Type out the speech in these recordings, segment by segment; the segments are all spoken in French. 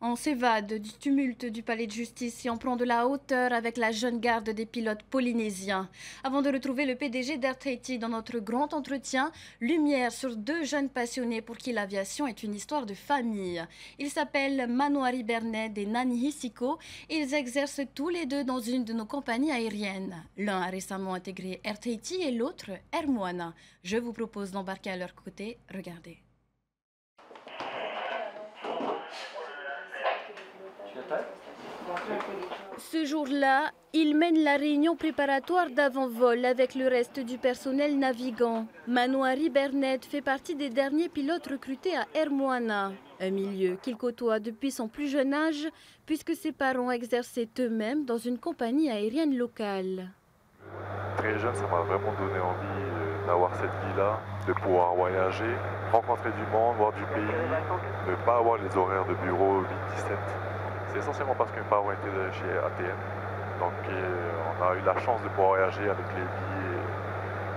On s'évade du tumulte du palais de justice et on prend de la hauteur avec la jeune garde des pilotes polynésiens. Avant de retrouver le PDG d'Air Tahiti dans notre grand entretien, lumière sur deux jeunes passionnés pour qui l'aviation est une histoire de famille. Ils s'appellent Manoari Berned et Nani Hisiko et ils exercent tous les deux dans une de nos compagnies aériennes. L'un a récemment intégré Air Tahiti et l'autre Air Moana. Je vous propose d'embarquer à leur côté. Regardez. Ce jour-là, ils mènent la réunion préparatoire d'avant-vol avec le reste du personnel navigant. Manoari Berned fait partie des derniers pilotes recrutés à Air Moana, un milieu qu'il côtoie depuis son plus jeune âge puisque ses parents exerçaient eux-mêmes dans une compagnie aérienne locale. Très jeune, ça m'a vraiment donné envie d'avoir cette vie-là, de pouvoir voyager, rencontrer du monde, voir du pays, ne pas avoir les horaires de bureau 8-17. C'est essentiellement parce que mes parents étaient chez ATM, donc on a eu la chance de pouvoir voyager avec les billets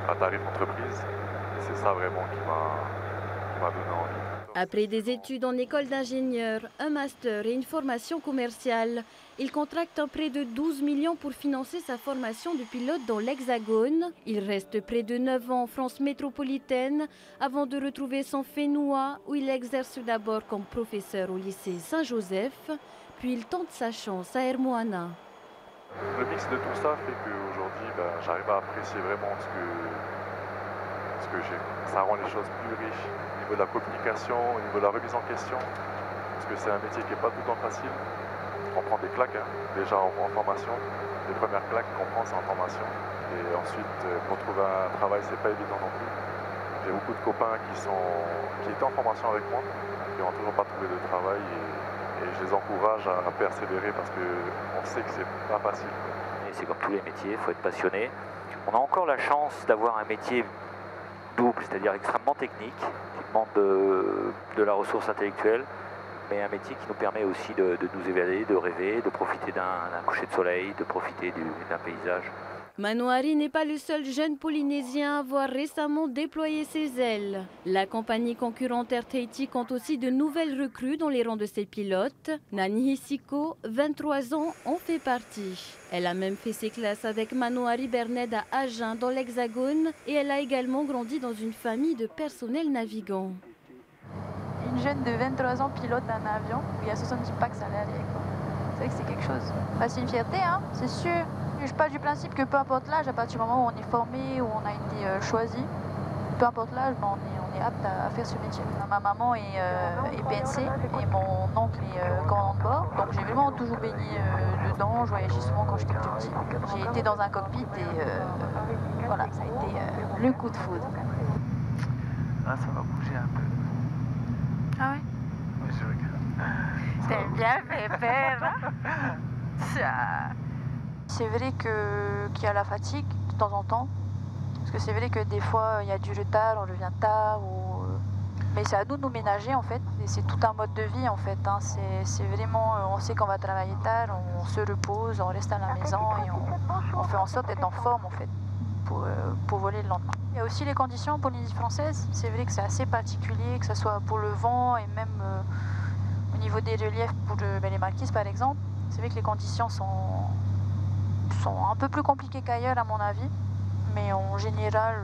à tarif entreprise. Et c'est ça vraiment qui m'a donné envie. Après des études en école d'ingénieur, un master et une formation commerciale, il contracte un prêt de 12 millions pour financer sa formation de pilote dans l'Hexagone. Il reste près de 9 ans en France métropolitaine avant de retrouver son Fénois où il exerce d'abord comme professeur au lycée Saint-Joseph, puis il tente sa chance à Air Moana. Le mix de tout ça fait qu'aujourd'hui, j'arrive à apprécier vraiment ce que j'ai. Ça rend les choses plus riches au niveau de la communication, au niveau de la remise en question, parce que c'est un métier qui n'est pas tout le temps facile. On prend des claques, déjà en formation. Les premières claques qu'on prend, c'est en formation. Et ensuite, pour trouver un travail, c'est pas évident non plus. J'ai beaucoup de copains qui étaient en formation avec moi, qui n'ont toujours pas trouvé de travail. Et je les encourage à persévérer parce qu'on sait que c'est pas facile. Et c'est comme tous les métiers, il faut être passionné. On a encore la chance d'avoir un métier double, c'est-à-dire extrêmement technique, qui demande de la ressource intellectuelle, mais un métier qui nous permet aussi de nous évader, de rêver, de profiter d'un coucher de soleil, de profiter d'un paysage. Manoari n'est pas le seul jeune Polynésien à avoir récemment déployé ses ailes. La compagnie concurrente Air Tahiti compte aussi de nouvelles recrues dans les rangs de ses pilotes. Nani Hisiko, 23 ans, en fait partie. Elle a même fait ses classes avec Manoari Berned à Agen dans l'Hexagone et elle a également grandi dans une famille de personnel navigant. Une jeune de 23 ans pilote un avion où il y a 70 packs salariés. C'est vrai que c'est quelque chose. Enfin, c'est une fierté, hein, c'est sûr. Je pars du principe que peu importe l'âge, à partir du moment où on est formé, où on a été choisi, peu importe l'âge, on est apte à faire ce métier. Ma maman est PNC et mon oncle est commandant de bord, donc j'ai vraiment toujours baigné dedans, je voyageais souvent quand j'étais plus petit. J'ai été dans un cockpit et voilà, ça a été le coup de foudre. Ah, ça va bouger un peu. Ah ouais? Oui, je regarde. T'aimes bien Pépère? C'est vrai qu'il y a la fatigue de temps en temps. Parce que c'est vrai que des fois, il y a du retard, on revient tard. Mais c'est à nous de nous ménager, en fait. Et c'est tout un mode de vie, en fait. Hein. C'est vraiment... On sait qu'on va travailler tard, on se repose, on reste à la maison et on fait en sorte d'être en forme, en fait, pour voler le lendemain. Il y a aussi les conditions en Polynésie française. C'est vrai que c'est assez particulier, que ce soit pour le vent et même au niveau des reliefs pour les marquises, par exemple. C'est vrai que les conditions sont un peu plus compliquées qu'ailleurs, à mon avis. Mais en général,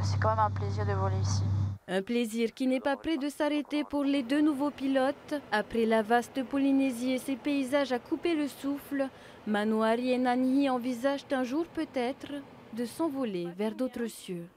c'est quand même un plaisir de voler ici. Un plaisir qui n'est pas prêt de s'arrêter pour les deux nouveaux pilotes. Après la vaste Polynésie et ses paysages à couper le souffle, Manoari et Nani envisagent un jour peut-être de s'envoler vers d'autres cieux.